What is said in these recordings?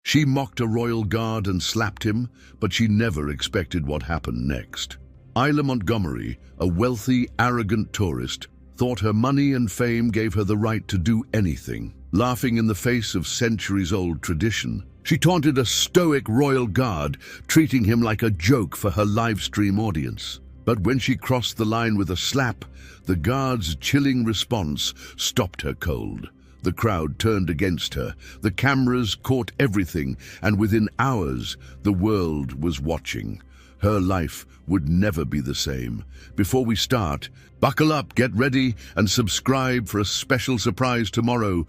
She mocked a royal guard and slapped him, but she never expected what happened next. Isla Montgomery, a wealthy, arrogant tourist, thought her money and fame gave her the right to do anything. Laughing in the face of centuries-old tradition, she taunted a stoic royal guard, treating him like a joke for her live-stream audience. But when she crossed the line with a slap, the guard's chilling response stopped her cold. The crowd turned against her, the cameras caught everything, and within hours, the world was watching. Her life would never be the same. Before we start, buckle up, get ready, and subscribe for a special surprise tomorrow.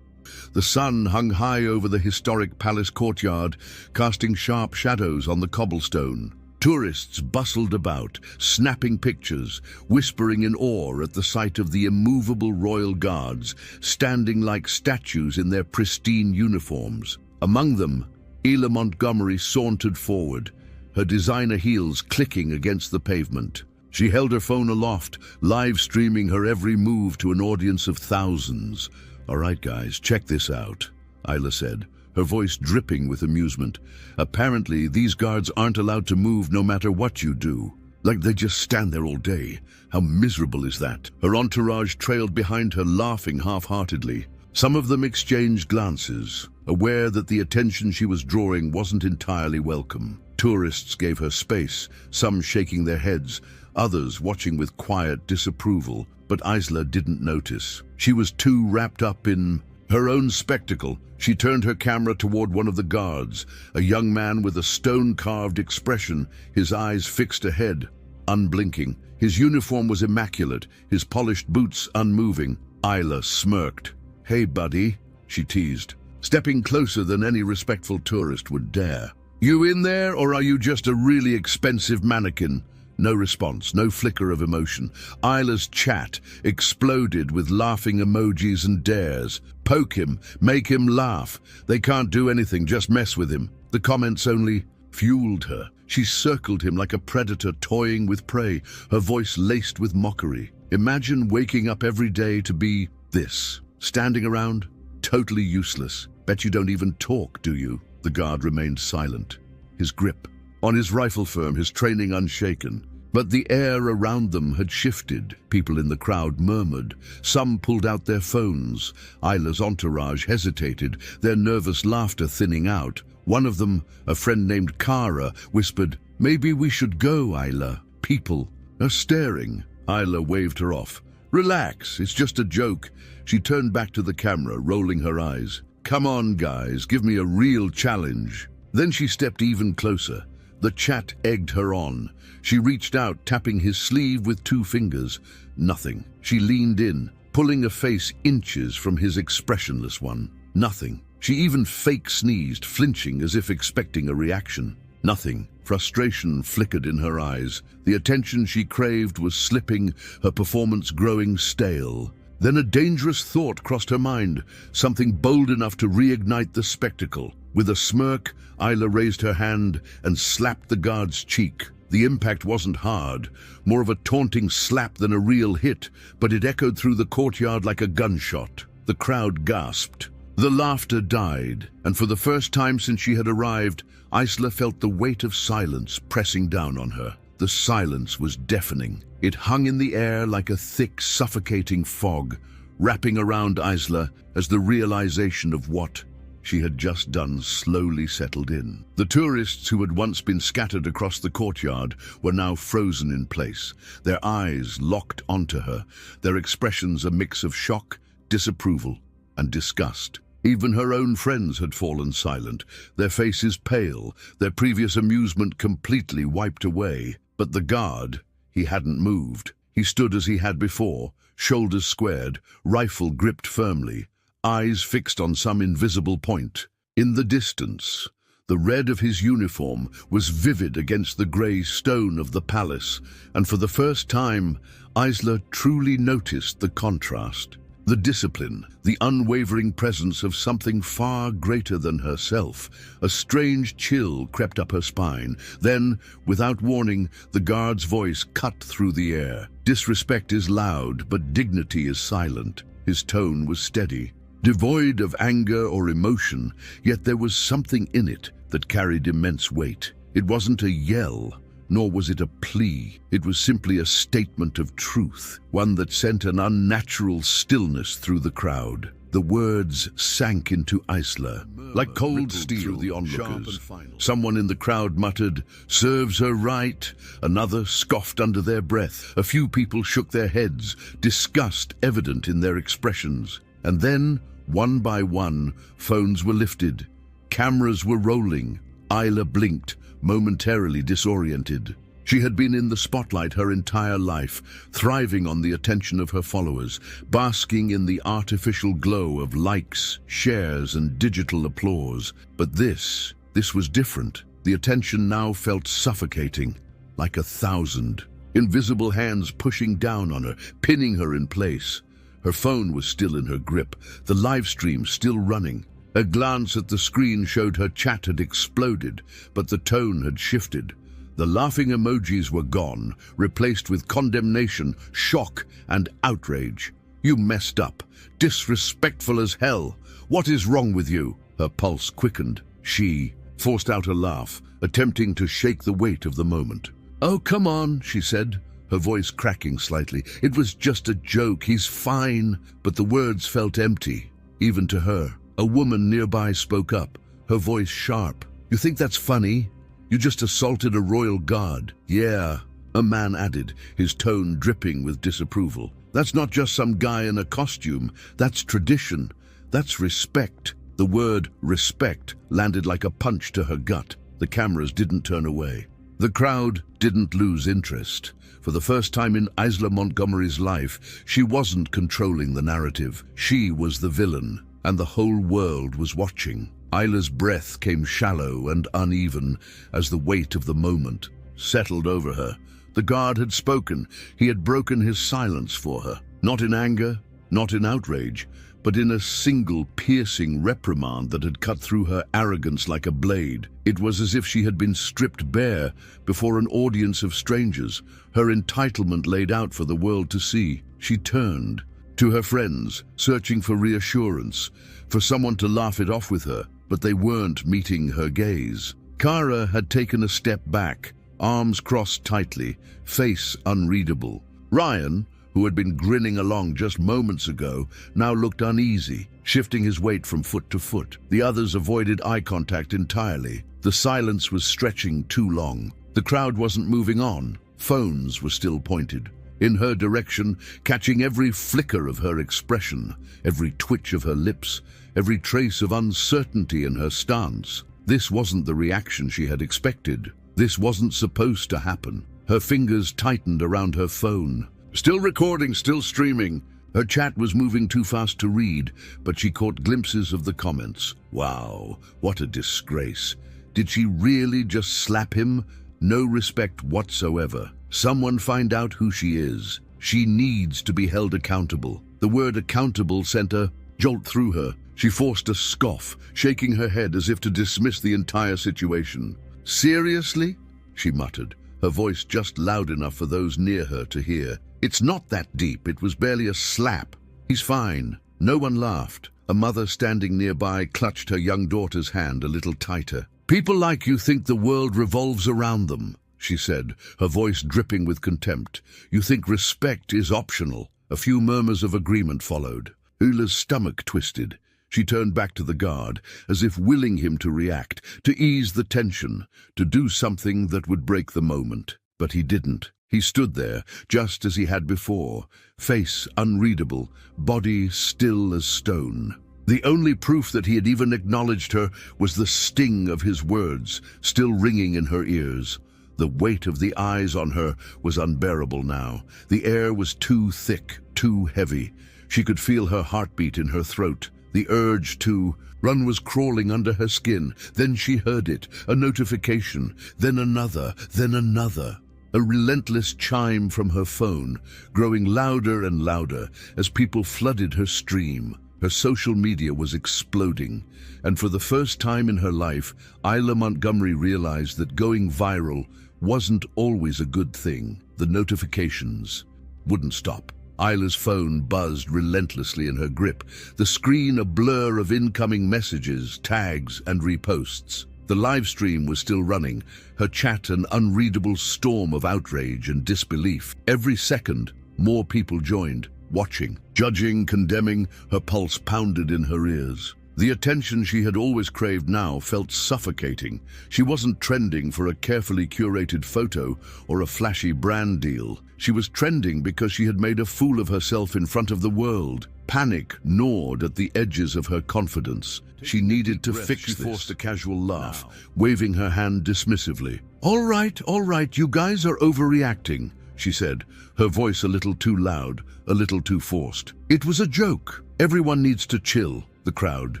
The sun hung high over the historic palace courtyard, casting sharp shadows on the cobblestone. Tourists bustled about, snapping pictures, whispering in awe at the sight of the immovable royal guards, standing like statues in their pristine uniforms. Among them, Isla Montgomery sauntered forward, her designer heels clicking against the pavement. She held her phone aloft, live-streaming her every move to an audience of thousands. "All right, guys, check this out," Isla said, her voice dripping with amusement. "Apparently, these guards aren't allowed to move no matter what you do. Like they just stand there all day. How miserable is that?" Her entourage trailed behind her, laughing half-heartedly. Some of them exchanged glances, aware that the attention she was drawing wasn't entirely welcome. Tourists gave her space, some shaking their heads, others watching with quiet disapproval, but Isla didn't notice. She was too wrapped up in her own spectacle. She turned her camera toward one of the guards, a young man with a stone-carved expression, his eyes fixed ahead, unblinking. His uniform was immaculate, his polished boots unmoving. Isla smirked. "Hey, buddy," she teased, stepping closer than any respectful tourist would dare. "You in there, or are you just a really expensive mannequin?" No response, no flicker of emotion. Isla's chat exploded with laughing emojis and dares. "Poke him, make him laugh. They can't do anything, just mess with him." The comments only fueled her. She circled him like a predator toying with prey, her voice laced with mockery. Imagine waking up every day to be this, standing around, totally useless. "Bet you don't even talk, do you?" The guard remained silent, his grip on his rifle firm, his training unshaken. But the air around them had shifted. People in the crowd murmured. Some pulled out their phones. Isla's entourage hesitated, their nervous laughter thinning out. One of them, a friend named Kara, whispered, "Maybe we should go, Isla. People are staring." Isla waved her off. "Relax, it's just a joke." She turned back to the camera, rolling her eyes. "Come on, guys, give me a real challenge." Then she stepped even closer. The chat egged her on. She reached out, tapping his sleeve with 2 fingers. Nothing. She leaned in, pulling a face inches from his expressionless one. Nothing. She even fake sneezed, flinching as if expecting a reaction. Nothing. Frustration flickered in her eyes. The attention she craved was slipping, her performance growing stale. Then a dangerous thought crossed her mind, something bold enough to reignite the spectacle. With a smirk, Isla raised her hand and slapped the guard's cheek. The impact wasn't hard, more of a taunting slap than a real hit, but it echoed through the courtyard like a gunshot. The crowd gasped. The laughter died, and for the first time since she had arrived, Isla felt the weight of silence pressing down on her. The silence was deafening. It hung in the air like a thick, suffocating fog, wrapping around Isla as the realization of what she had just done slowly settled in. The tourists who had once been scattered across the courtyard were now frozen in place, their eyes locked onto her, their expressions a mix of shock, disapproval, and disgust. Even her own friends had fallen silent, their faces pale, their previous amusement completely wiped away. But the guard, he hadn't moved. He stood as he had before, shoulders squared, rifle gripped firmly, eyes fixed on some invisible point. In the distance, the red of his uniform was vivid against the grey stone of the palace, and for the first time, Isla truly noticed the contrast. The discipline, the unwavering presence of something far greater than herself. A strange chill crept up her spine. Then, without warning, the guard's voice cut through the air. "Disrespect is loud, but dignity is silent." His tone was steady. devoid of anger or emotion, yet there was something in it that carried immense weight. It wasn't a yell, nor was it a plea. It was simply a statement of truth, one that sent an unnatural stillness through the crowd. The words sank into Isla, like cold steel through the onlookers. Someone in the crowd muttered, "Serves her right." Another scoffed under their breath. A few people shook their heads, disgust evident in their expressions. And then, one by one, phones were lifted. Cameras were rolling. Isla blinked, momentarily disoriented. She had been in the spotlight her entire life, thriving on the attention of her followers, basking in the artificial glow of likes, shares, and digital applause. But this was different. The attention now felt suffocating, like 1,000 invisible hands pushing down on her, pinning her in place. Her phone was still in her grip, the live stream still running. A glance at the screen showed her chat had exploded, but the tone had shifted. The laughing emojis were gone, replaced with condemnation, shock, and outrage. "You messed up. Disrespectful as hell. What is wrong with you?" Her pulse quickened. She forced out a laugh, attempting to shake the weight of the moment. "Oh, come on," she said, her voice cracking slightly. "It was just a joke. He's fine." But the words felt empty, even to her. A woman nearby spoke up, her voice sharp. "You think that's funny? You just assaulted a royal guard." "Yeah," a man added, his tone dripping with disapproval. "That's not just some guy in a costume. That's tradition. That's respect." The word respect landed like a punch to her gut. The cameras didn't turn away. The crowd didn't lose interest. For the first time in Isla Montgomery's life, she wasn't controlling the narrative. She was the villain, and the whole world was watching. Isla's breath came shallow and uneven as the weight of the moment settled over her. The guard had spoken. He had broken his silence for her. Not in anger, not in outrage, but in a single piercing reprimand that had cut through her arrogance like a blade. It was as if she had been stripped bare before an audience of strangers, her entitlement laid out for the world to see. She turned to her friends, searching for reassurance, for someone to laugh it off with her, but they weren't meeting her gaze. Kara had taken a step back, arms crossed tightly, face unreadable. Ryan, who had been grinning along just moments ago, now looked uneasy, shifting his weight from foot to foot. The others avoided eye contact entirely. The silence was stretching too long. The crowd wasn't moving on. Phones were still pointed in her direction, catching every flicker of her expression, every twitch of her lips, every trace of uncertainty in her stance. This wasn't the reaction she had expected. This wasn't supposed to happen. Her fingers tightened around her phone. Still recording, still streaming. Her chat was moving too fast to read, but she caught glimpses of the comments. Wow, what a disgrace. Did she really just slap him? No respect whatsoever. Someone find out who she is. She needs to be held accountable. The word accountable sent a jolt through her. She forced a scoff, shaking her head as if to dismiss the entire situation. "Seriously?" she muttered, her voice just loud enough for those near her to hear. "It's not that deep. It was barely a slap. He's fine." No one laughed. A mother standing nearby clutched her young daughter's hand a little tighter. "People like you think the world revolves around them," she said, her voice dripping with contempt. "You think respect is optional." A few murmurs of agreement followed. Ula's stomach twisted. She turned back to the guard, as if willing him to react, to ease the tension, to do something that would break the moment. But he didn't. He stood there, just as he had before, face unreadable, body still as stone. The only proof that he had even acknowledged her was the sting of his words, still ringing in her ears. The weight of the eyes on her was unbearable now. The air was too thick, too heavy. She could feel her heartbeat in her throat. The urge to run was crawling under her skin. Then she heard it, a notification, then another, then another. A relentless chime from her phone, growing louder and louder as people flooded her stream. Her social media was exploding, and for the first time in her life, Isla Montgomery realized that going viral wasn't always a good thing. The notifications wouldn't stop. Isla's phone buzzed relentlessly in her grip, the screen a blur of incoming messages, tags, and reposts. The live stream was still running, her chat an unreadable storm of outrage and disbelief. Every second, more people joined, watching, judging, condemning. Her pulse pounded in her ears. The attention she had always craved now felt suffocating. She wasn't trending for a carefully curated photo or a flashy brand deal. She was trending because she had made a fool of herself in front of the world. Panic gnawed at the edges of her confidence. She needed to fix this. She forced a casual laugh, waving her hand dismissively. All right, you guys are overreacting," she said, her voice a little too loud, a little too forced. "It was a joke. Everyone needs to chill." The crowd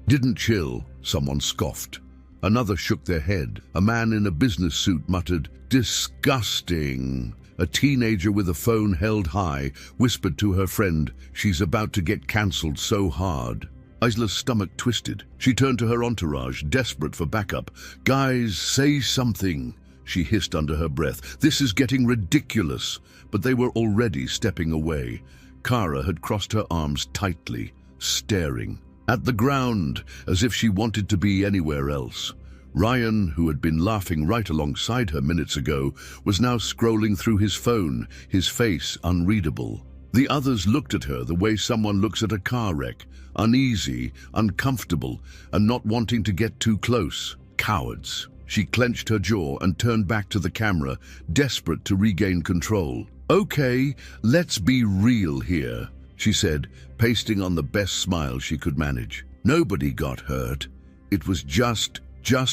didn't chill. Someone scoffed. Another shook their head. A man in a business suit muttered, "Disgusting." A teenager with a phone held high whispered to her friend, "She's about to get cancelled so hard." Isla's stomach twisted. She turned to her entourage, desperate for backup. "Guys, say something," she hissed under her breath. "This is getting ridiculous." But they were already stepping away. Kara had crossed her arms tightly, staring at the ground as if she wanted to be anywhere else. Ryan, who had been laughing right alongside her minutes ago, was now scrolling through his phone, his face unreadable. The others looked at her the way someone looks at a car wreck, uneasy, uncomfortable, and not wanting to get too close. Cowards. She clenched her jaw and turned back to the camera, desperate to regain control. "Okay, let's be real here," she said, pasting on the best smile she could manage. "Nobody got hurt. It was just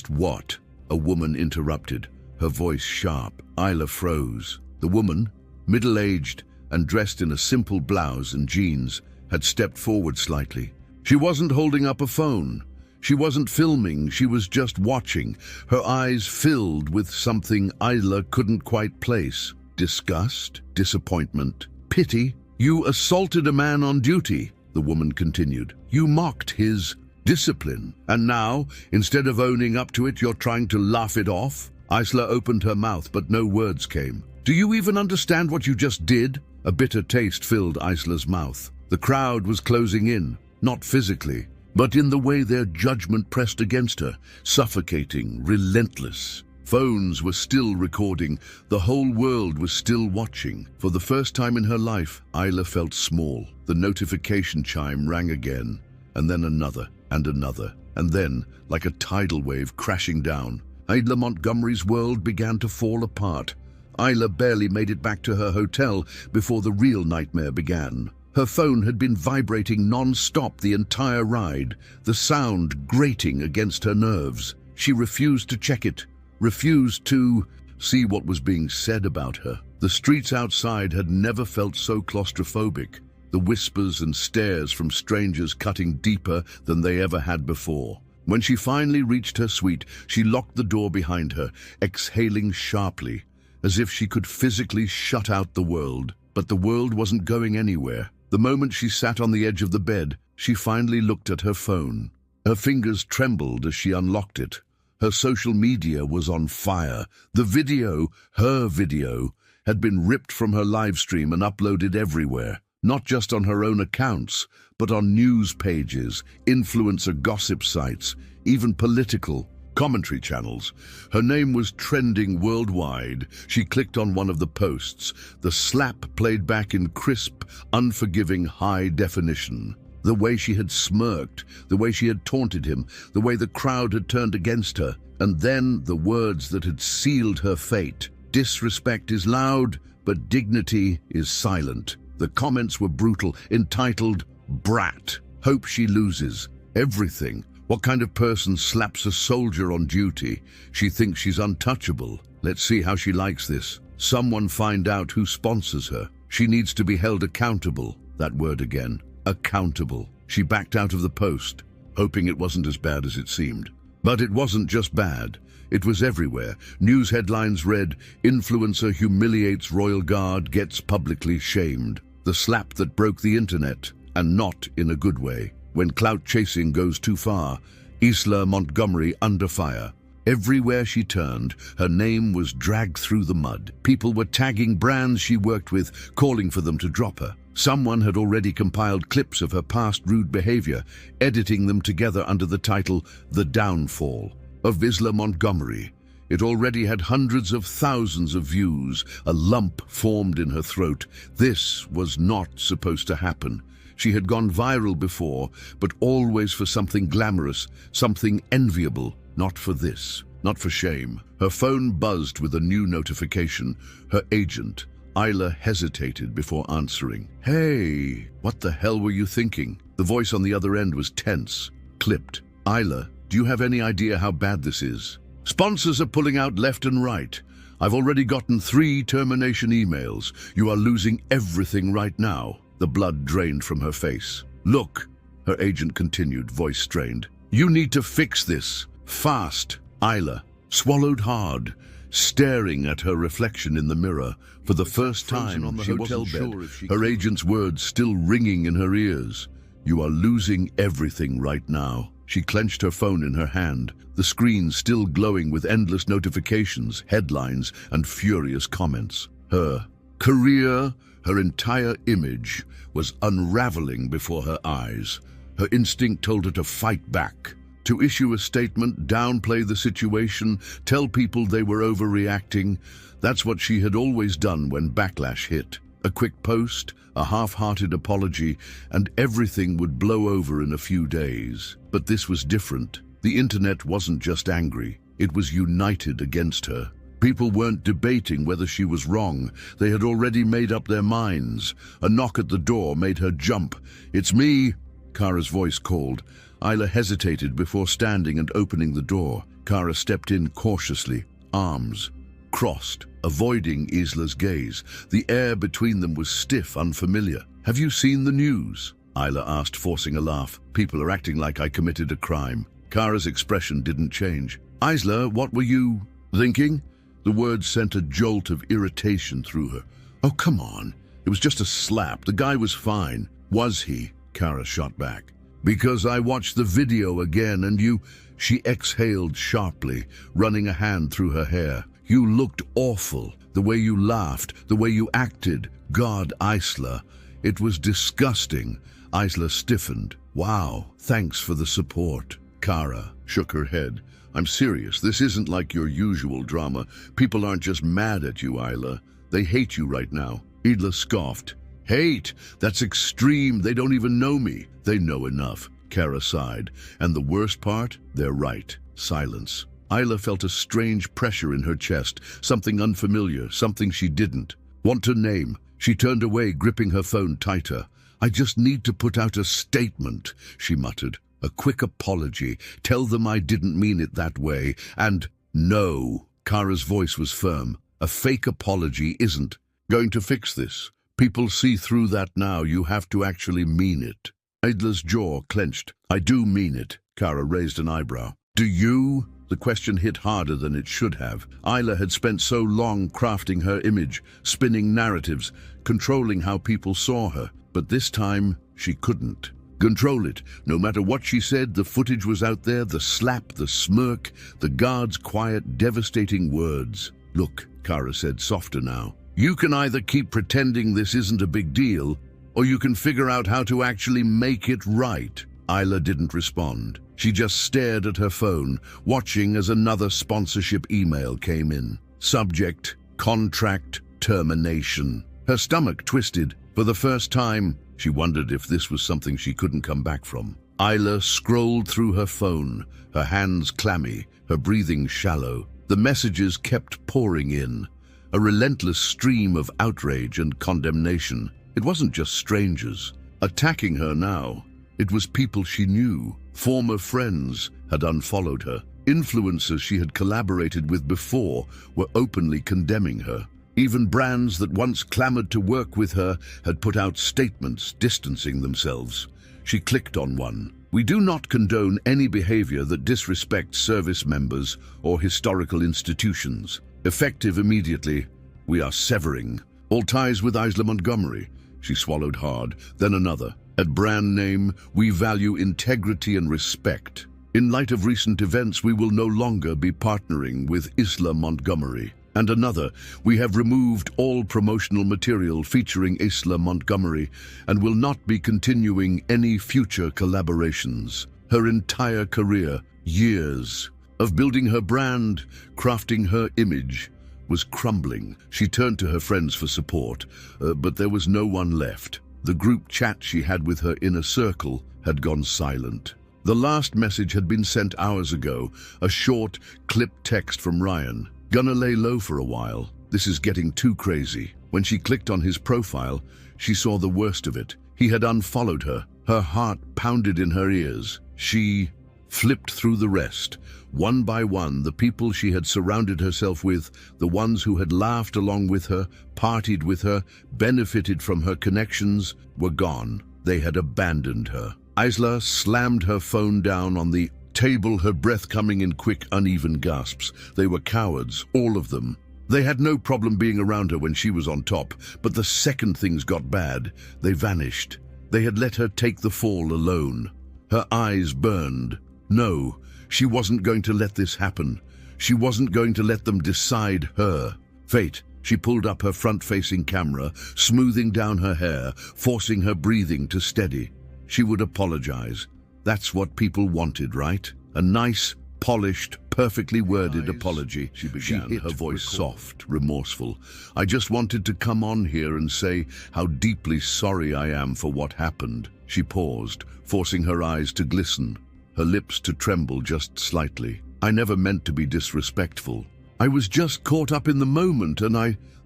what?" A woman interrupted, her voice sharp. Isla froze. The woman, middle-aged and dressed in a simple blouse and jeans, had stepped forward slightly. She wasn't holding up a phone. She wasn't filming, she was just watching, her eyes filled with something Isla couldn't quite place. Disgust, disappointment, pity. "You assaulted a man on duty," the woman continued. "You mocked his discipline. And now, instead of owning up to it, you're trying to laugh it off?" Isla opened her mouth, but no words came. "Do you even understand what you just did?" A bitter taste filled Isla's mouth. The crowd was closing in, not physically, but in the way their judgment pressed against her, suffocating, relentless. Phones were still recording. The whole world was still watching. For the first time in her life, Isla felt small. The notification chime rang again, and then another, and another, and then, like a tidal wave crashing down, Isla Montgomery's world began to fall apart. Isla barely made it back to her hotel before the real nightmare began. Her phone had been vibrating non-stop the entire ride, the sound grating against her nerves. She refused to check it, refused to see what was being said about her. The streets outside had never felt so claustrophobic, the whispers and stares from strangers cutting deeper than they ever had before. When she finally reached her suite, she locked the door behind her, exhaling sharply, as if she could physically shut out the world. But the world wasn't going anywhere. The moment she sat on the edge of the bed, she finally looked at her phone. Her fingers trembled as she unlocked it. Her social media was on fire. The video, her video, had been ripped from her live stream and uploaded everywhere. Not just on her own accounts, but on news pages, influencer gossip sites, even political commentary channels. Her name was trending worldwide. She clicked on one of the posts. The slap played back in crisp, unforgiving high definition. The way she had smirked, the way she had taunted him, the way the crowd had turned against her, and then the words that had sealed her fate. "Disrespect is loud, but dignity is silent." The comments were brutal, entitled, "Brat. Hope she loses. Everything. What kind of person slaps a soldier on duty? She thinks she's untouchable. Let's see how she likes this. Someone find out who sponsors her. She needs to be held accountable." That word again. Accountable. She backed out of the post, hoping it wasn't as bad as it seemed. But it wasn't just bad. It was everywhere. News headlines read, "Influencer humiliates Royal Guard, gets publicly shamed." The slap that broke the internet, and not in a good way. When clout chasing goes too far, Isla Montgomery under fire. Everywhere she turned, her name was dragged through the mud. People were tagging brands she worked with, calling for them to drop her. Someone had already compiled clips of her past rude behavior, editing them together under the title The Downfall of Isla Montgomery. It already had hundreds of thousands of views. A lump formed in her throat. This was not supposed to happen. She had gone viral before, but always for something glamorous, something enviable, not for this, not for shame. Her phone buzzed with a new notification. Her agent, Isla, hesitated before answering. "Hey, what the hell were you thinking?" The voice on the other end was tense, clipped. "Isla, do you have any idea how bad this is? Sponsors are pulling out left and right. I've already gotten 3 termination emails. You are losing everything right now." The blood drained from her face. "Look," her agent continued, voice strained. "You need to fix this. Fast." Isla swallowed hard, staring at her reflection in the mirror. For the first time on the hotel bed, her agent's words still ringing in her ears. "You are losing everything right now." She clenched her phone in her hand, the screen still glowing with endless notifications, headlines, and furious comments. Her career, her entire image, was unraveling before her eyes. Her instinct told her to fight back, to issue a statement, downplay the situation, tell people they were overreacting. That's what she had always done when backlash hit. A quick post, a half-hearted apology, and everything would blow over in a few days. But this was different. The internet wasn't just angry, it was united against her. People weren't debating whether she was wrong. They had already made up their minds. A knock at the door made her jump. "It's me," Kara's voice called. Isla hesitated before standing and opening the door. Kara stepped in cautiously, arms crossed, avoiding Isla's gaze. The air between them was stiff, unfamiliar. "Have you seen the news?" Isla asked, forcing a laugh. "People are acting like I committed a crime." Kara's expression didn't change. "Isla, what were you thinking?" The words sent a jolt of irritation through her. "Oh, come on. It was just a slap. The guy was fine." "Was he?" Kara shot back. "Because I watched the video again and you..." She exhaled sharply, running a hand through her hair. "You looked awful. The way you laughed, the way you acted. God, Isla. It was disgusting." Isla stiffened. "Wow, thanks for the support." Kara shook her head. "I'm serious. This isn't like your usual drama. People aren't just mad at you, Isla. They hate you right now." Isla scoffed. "Hate? That's extreme. They don't even know me." "They know enough." Kara sighed. "And the worst part? They're right." Silence. Isla felt a strange pressure in her chest, something unfamiliar, something she didn't want to name. She turned away, gripping her phone tighter. "I just need to put out a statement," she muttered. "A quick apology. Tell them I didn't mean it that way. And no." Kara's voice was firm. "A fake apology isn't going to fix this. People see through that now. You have to actually mean it." Isla's jaw clenched. "I do mean it." Kara raised an eyebrow. "Do you?" The question hit harder than it should have. Isla had spent so long crafting her image, spinning narratives, controlling how people saw her. But this time, she couldn't control it. No matter what she said, the footage was out there, the slap, the smirk, the guard's quiet, devastating words. "Look," Kara said, softer now. "You can either keep pretending this isn't a big deal, or you can figure out how to actually make it right." Isla didn't respond. She just stared at her phone, watching as another sponsorship email came in. Subject, contract termination. Her stomach twisted. For the first time, she wondered if this was something she couldn't come back from. Isla scrolled through her phone, her hands clammy, her breathing shallow. The messages kept pouring in, a relentless stream of outrage and condemnation. It wasn't just strangers attacking her now. It was people she knew. Former friends had unfollowed her. Influencers she had collaborated with before were openly condemning her. Even brands that once clamored to work with her had put out statements distancing themselves. She clicked on one. "We do not condone any behavior that disrespects service members or historical institutions. Effective immediately, we are severing all ties with Isla Montgomery." She swallowed hard, then another. "At brand name, we value integrity and respect. In light of recent events, we will no longer be partnering with Isla Montgomery." And another, we have removed all promotional material featuring Isla Montgomery and will not be continuing any future collaborations. Her entire career, years of building her brand, crafting her image, was crumbling. She turned to her friends for support, but there was no one left. The group chat she had with her inner circle had gone silent. The last message had been sent hours ago, a short, clipped text from Ryan. "Gonna lay low for a while. This is getting too crazy." When she clicked on his profile, she saw the worst of it. He had unfollowed her. Her heart pounded in her ears. She flipped through the rest. One by one, the people she had surrounded herself with, the ones who had laughed along with her, partied with her, benefited from her connections, were gone. They had abandoned her. Isla slammed her phone down on the table, her breath coming in quick, uneven gasps. They were cowards, all of them. They had no problem being around her when she was on top, but the second things got bad, they vanished. They had let her take the fall alone. Her eyes burned. No, she wasn't going to let this happen. She wasn't going to let them decide her fate. She pulled up her front-facing camera, smoothing down her hair, forcing her breathing to steady. She would apologize. That's what people wanted, right? A nice, polished, perfectly worded apology. She began, her voice soft, remorseful. "I just wanted to come on here and say how deeply sorry I am for what happened." She paused, forcing her eyes to glisten, her lips to tremble just slightly. "I never meant to be disrespectful. I was just caught up in the moment and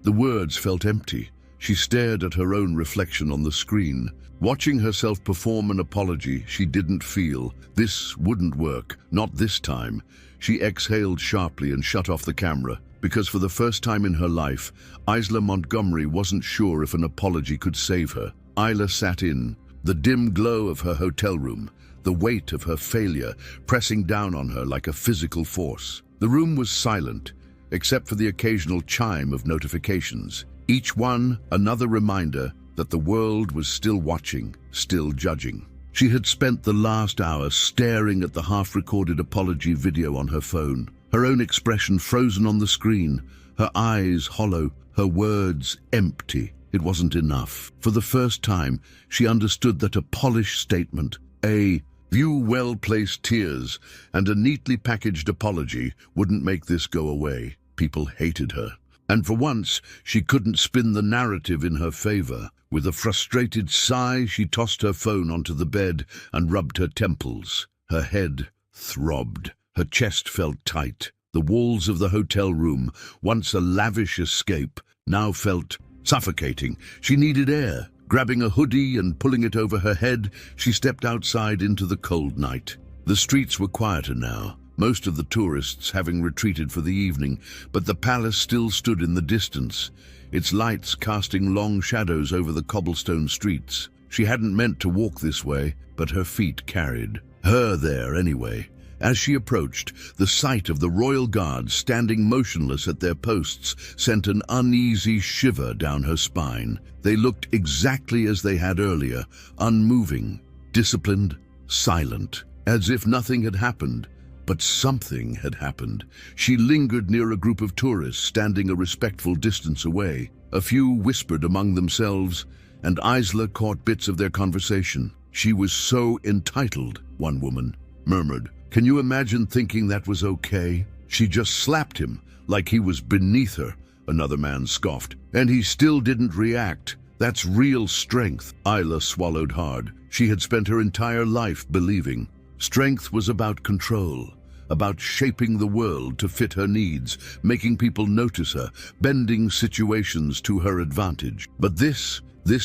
The words felt empty. She stared at her own reflection on the screen. Watching herself perform an apology she didn't feel. This wouldn't work, not this time. She exhaled sharply and shut off the camera, because for the first time in her life, Isla Montgomery wasn't sure if an apology could save her. Isla sat in, the dim glow of her hotel room, the weight of her failure pressing down on her like a physical force. The room was silent, except for the occasional chime of notifications. Each one another reminder that the world was still watching, still judging. She had spent the last hour staring at the half-recorded apology video on her phone, her own expression frozen on the screen, her eyes hollow, her words empty. It wasn't enough. For the first time, she understood that a polished statement, a few well-placed tears, and a neatly packaged apology wouldn't make this go away. People hated her. And for once, she couldn't spin the narrative in her favor. With a frustrated sigh, she tossed her phone onto the bed and rubbed her temples. Her head throbbed. Her chest felt tight. The walls of the hotel room, once a lavish escape, now felt suffocating. She needed air. Grabbing a hoodie and pulling it over her head, she stepped outside into the cold night. The streets were quieter now, most of the tourists having retreated for the evening, but the palace still stood in the distance, its lights casting long shadows over the cobblestone streets. She hadn't meant to walk this way, but her feet carried her there anyway. As she approached, the sight of the royal guards standing motionless at their posts sent an uneasy shiver down her spine. They looked exactly as they had earlier, unmoving, disciplined, silent, as if nothing had happened. But something had happened. She lingered near a group of tourists standing a respectful distance away. A few whispered among themselves, and Isla caught bits of their conversation. "She was so entitled," one woman murmured. "Can you imagine thinking that was okay? She just slapped him like he was beneath her," another man scoffed. "And he still didn't react. That's real strength." Isla swallowed hard. She had spent her entire life believing strength was about control, about shaping the world to fit her needs, making people notice her, bending situations to her advantage. But this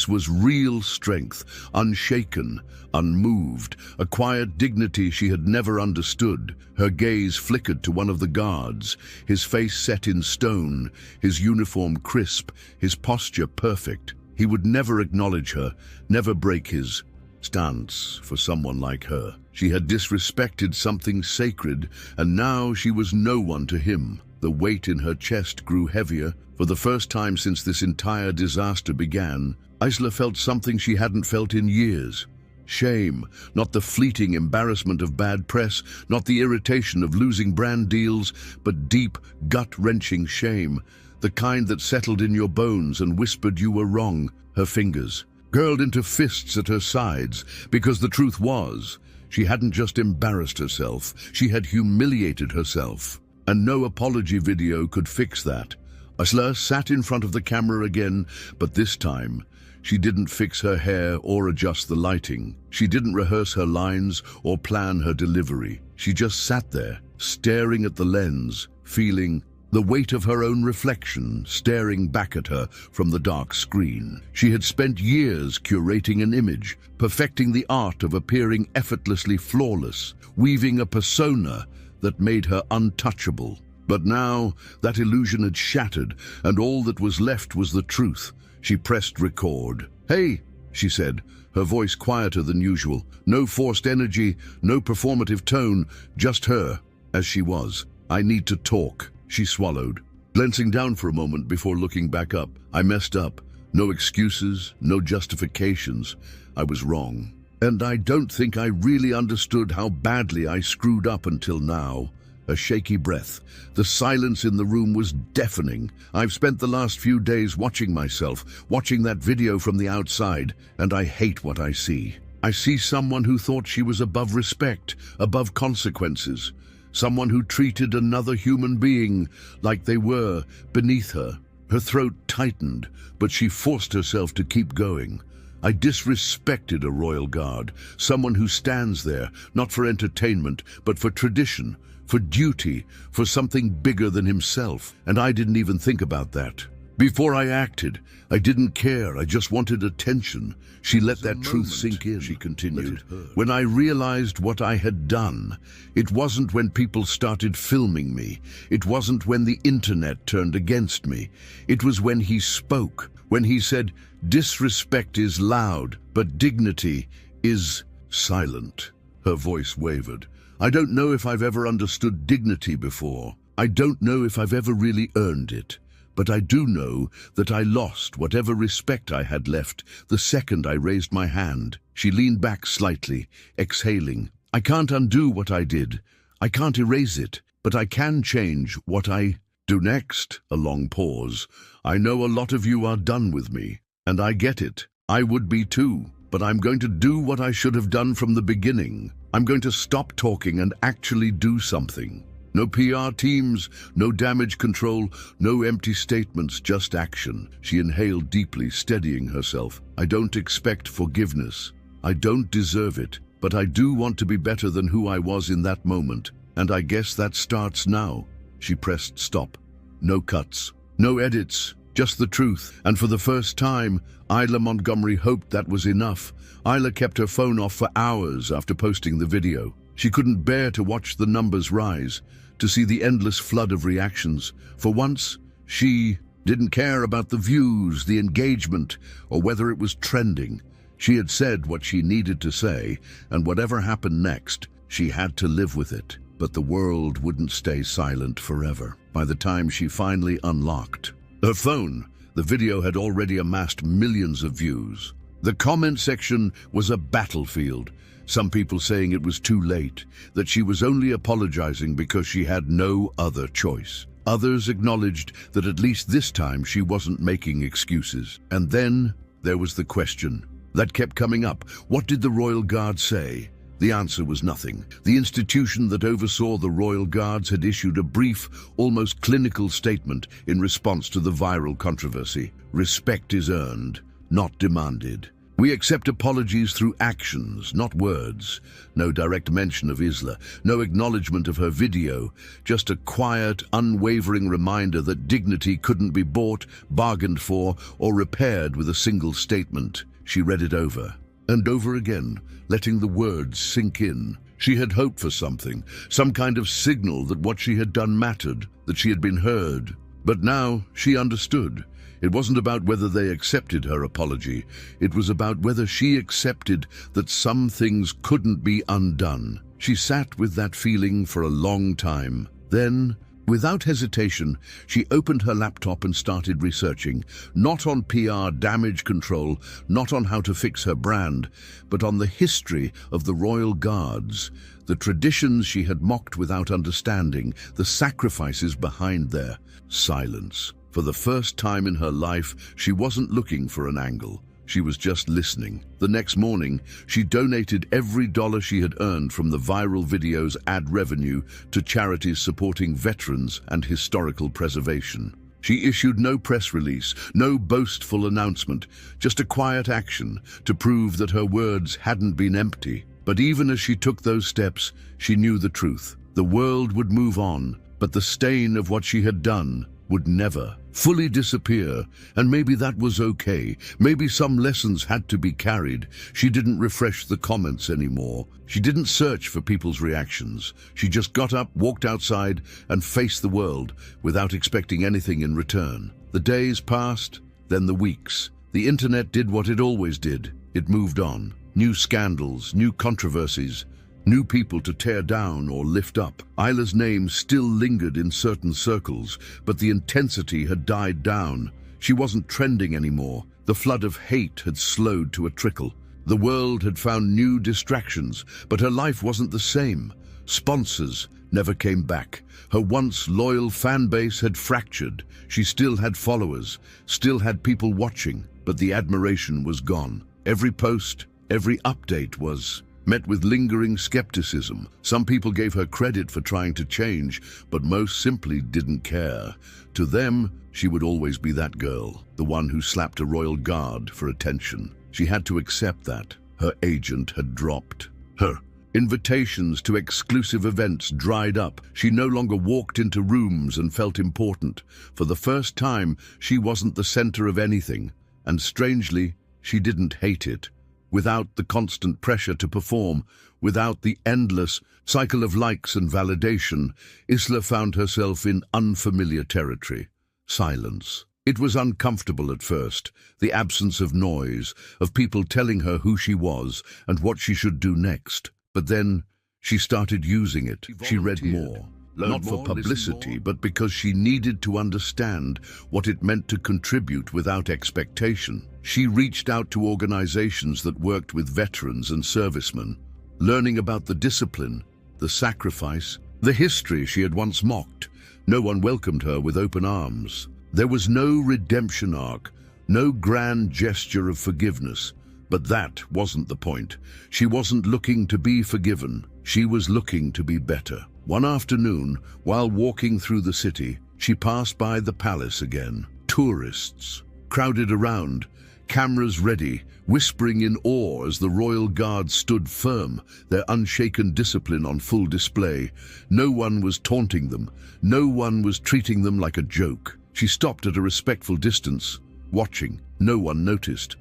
was real strength, unshaken, unmoved, a quiet dignity she had never understood. Her gaze flickered to one of the guards, his face set in stone, his uniform crisp, his posture perfect. He would never acknowledge her, never break his stance for someone like her. She had disrespected something sacred, and now she was no one to him. The weight in her chest grew heavier. For the first time since this entire disaster began, Isla felt something she hadn't felt in years, Shame, not the fleeting embarrassment of bad press, not the irritation of losing brand deals, but deep, gut-wrenching shame, the kind that settled in your bones and whispered you were wrong. Her fingers curled into fists at her sides, because the truth was, she hadn't just embarrassed herself, she had humiliated herself. And no apology video could fix that. Isla sat in front of the camera again, but this time, she didn't fix her hair or adjust the lighting. She didn't rehearse her lines or plan her delivery. She just sat there, staring at the lens, feeling the weight of her own reflection staring back at her from the dark screen. She had spent years curating an image, perfecting the art of appearing effortlessly flawless, weaving a persona that made her untouchable. But now, that illusion had shattered, and all that was left was the truth. She pressed record. "Hey," she said, her voice quieter than usual. No forced energy, no performative tone, just her, as she was. "I need to talk." She swallowed, glancing down for a moment before looking back up. "I messed up. No excuses, no justifications. I was wrong. And I don't think I really understood how badly I screwed up until now." A shaky breath. The silence in the room was deafening. "I've spent the last few days watching myself, watching that video from the outside, and I hate what I see. I see someone who thought she was above respect, above consequences. Someone who treated another human being like they were beneath her." Her throat tightened, but she forced herself to keep going. "I disrespected a royal guard, someone who stands there, not for entertainment, but for tradition, for duty, for something bigger than himself, and I didn't even think about that. Before I acted, I didn't care, I just wanted attention." She let that truth sink in, she continued. "When I realized what I had done, it wasn't when people started filming me. It wasn't when the internet turned against me. It was when he spoke, when he said, 'Disrespect is loud, but dignity is silent.'" Her voice wavered. "I don't know if I've ever understood dignity before. I don't know if I've ever really earned it. But I do know that I lost whatever respect I had left the second I raised my hand." She leaned back slightly, exhaling. "I can't undo what I did. I can't erase it, but I can change what I do next." A long pause. "I know a lot of you are done with me, and I get it. I would be too. But I'm going to do what I should have done from the beginning. I'm going to stop talking and actually do something. No PR teams, no damage control, no empty statements, just action." She inhaled deeply, steadying herself. "I don't expect forgiveness. I don't deserve it. But I do want to be better than who I was in that moment. And I guess that starts now." She pressed stop. No cuts, no edits, just the truth. And for the first time, Isla Montgomery hoped that was enough. Isla kept her phone off for hours after posting the video. She couldn't bear to watch the numbers rise, to see the endless flood of reactions. For once, she didn't care about the views, the engagement, or whether it was trending. She had said what she needed to say, and whatever happened next, she had to live with it. But the world wouldn't stay silent forever. By the time she finally unlocked her phone, the video had already amassed millions of views. The comment section was a battlefield. Some people saying it was too late, that she was only apologizing because she had no other choice. Others acknowledged that at least this time she wasn't making excuses. And then there was the question that kept coming up. What did the Royal Guard say? The answer was nothing. The institution that oversaw the Royal Guards had issued a brief, almost clinical statement in response to the viral controversy. "Respect is earned, not demanded. We accept apologies through actions, not words." No direct mention of Isla, no acknowledgement of her video, just a quiet, unwavering reminder that dignity couldn't be bought, bargained for, or repaired with a single statement. She read it over and over again, letting the words sink in. She had hoped for something, some kind of signal that what she had done mattered, that she had been heard. But now she understood. It wasn't about whether they accepted her apology. It was about whether she accepted that some things couldn't be undone. She sat with that feeling for a long time. Then Without hesitation, she opened her laptop and started researching, not on PR damage control, not on how to fix her brand, but on the history of the Royal Guards, the traditions she had mocked without understanding, the sacrifices behind their silence. For the first time in her life, she wasn't looking for an angle. She was just listening. The next morning, she donated every dollar she had earned from the viral video's ad revenue to charities supporting veterans and historical preservation. She issued no press release, no boastful announcement, just a quiet action to prove that her words hadn't been empty. But even as she took those steps, she knew the truth. The world would move on, but the stain of what she had done would never fully disappear, and maybe that was okay. Maybe some lessons had to be carried. She didn't refresh the comments anymore. She didn't search for people's reactions. She just got up, walked outside, and faced the world without expecting anything in return. The days passed, then the weeks. The internet did what it always did. It moved on. New scandals, new controversies, new people to tear down or lift up. Isla's name still lingered in certain circles, but the intensity had died down. She wasn't trending anymore. The flood of hate had slowed to a trickle. The world had found new distractions, but her life wasn't the same. Sponsors never came back. Her once loyal fan base had fractured. She still had followers, still had people watching, but the admiration was gone. Every post, every update was met with lingering skepticism. Some people gave her credit for trying to change, but most simply didn't care. To them, she would always be that girl, the one who slapped a royal guard for attention. She had to accept that. Her agent had dropped. Her invitations to exclusive events dried up. She no longer walked into rooms and felt important. For the first time, she wasn't the center of anything, and strangely, she didn't hate it. Without the constant pressure to perform, without the endless cycle of likes and validation, Isla found herself in unfamiliar territory. Silence. It was uncomfortable at first, the absence of noise, of people telling her who she was and what she should do next. But then she started using it. She read more. Not for publicity, but because she needed to understand what it meant to contribute without expectation. She reached out to organizations that worked with veterans and servicemen, learning about the discipline, the sacrifice, the history she had once mocked. No one welcomed her with open arms. There was no redemption arc, no grand gesture of forgiveness. But that wasn't the point. She wasn't looking to be forgiven. She was looking to be better. One afternoon, while walking through the city, she passed by the palace again. Tourists crowded around, cameras ready, whispering in awe as the royal guard stood firm, their unshaken discipline on full display. No one was taunting them. No one was treating them like a joke. She stopped at a respectful distance, watching. No one noticed.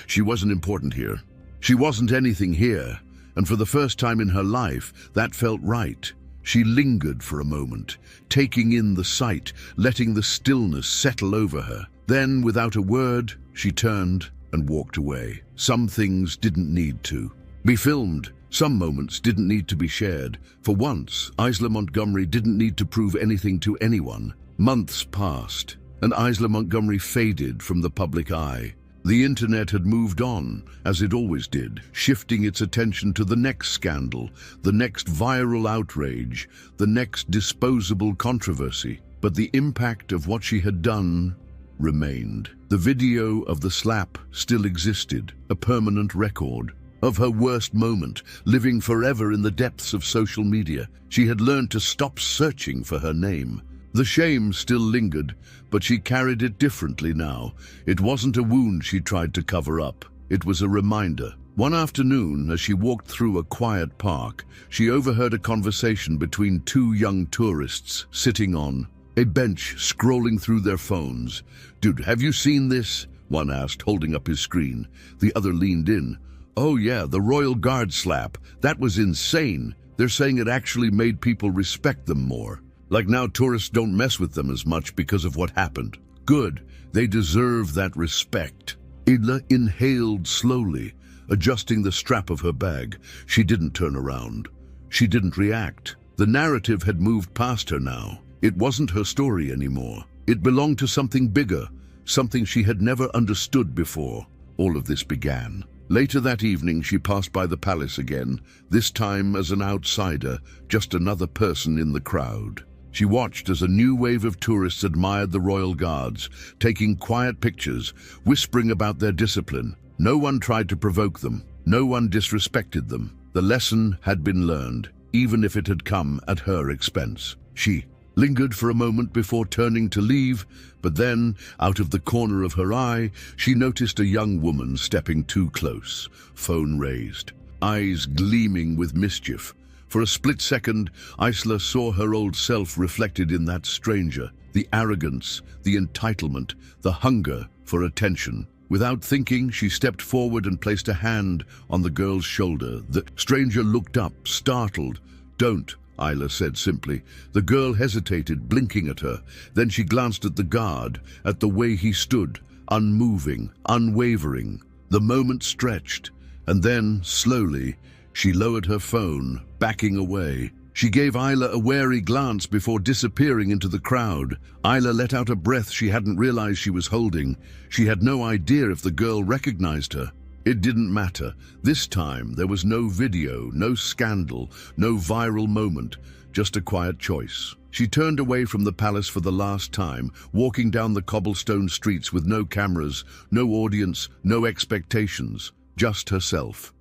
She wasn't important here. She wasn't anything here, and for the first time in her life, that felt right. She lingered for a moment, taking in the sight, letting the stillness settle over her. Then, without a word, she turned and walked away. Some things didn't need to be filmed. Some moments didn't need to be shared. For once, Isla Montgomery didn't need to prove anything to anyone. Months passed, and Isla Montgomery faded from the public eye. The internet had moved on, as it always did, shifting its attention to the next scandal, the next viral outrage, the next disposable controversy. But the impact of what she had done remained. The video of the slap still existed, a permanent record of her worst moment, living forever in the depths of social media. She had learned to stop searching for her name. The shame still lingered, but she carried it differently now. It wasn't a wound she tried to cover up. It was a reminder. One afternoon, as she walked through a quiet park, she overheard a conversation between two young tourists sitting on a bench, scrolling through their phones. "Dude, have you seen this?" one asked, holding up his screen. The other leaned in. "Oh yeah, the Royal Guard slap. That was insane. They're saying it actually made people respect them more. Like now tourists don't mess with them as much because of what happened. Good, they deserve that respect." Isla inhaled slowly, adjusting the strap of her bag. She didn't turn around. She didn't react. The narrative had moved past her now. It wasn't her story anymore. It belonged to something bigger, something she had never understood before. All of this began. Later that evening, she passed by the palace again, this time as an outsider, just another person in the crowd. She watched as a new wave of tourists admired the royal guards, taking quiet pictures, whispering about their discipline. No one tried to provoke them. No one disrespected them. The lesson had been learned, even if it had come at her expense. She lingered for a moment before turning to leave, but then, out of the corner of her eye, she noticed a young woman stepping too close, phone raised, eyes gleaming with mischief. For a split second, Isla saw her old self reflected in that stranger, the arrogance, the entitlement, the hunger for attention. Without thinking, she stepped forward and placed a hand on the girl's shoulder. The stranger looked up, startled. "Don't," Isla said simply. The girl hesitated, blinking at her. Then she glanced at the guard, at the way he stood, unmoving, unwavering. The moment stretched, and then, slowly, she lowered her phone, backing away. She gave Isla a wary glance before disappearing into the crowd. Isla let out a breath she hadn't realized she was holding. She had no idea if the girl recognized her. It didn't matter. This time, there was no video, no scandal, no viral moment, just a quiet choice. She turned away from the palace for the last time, walking down the cobblestone streets with no cameras, no audience, no expectations, just herself.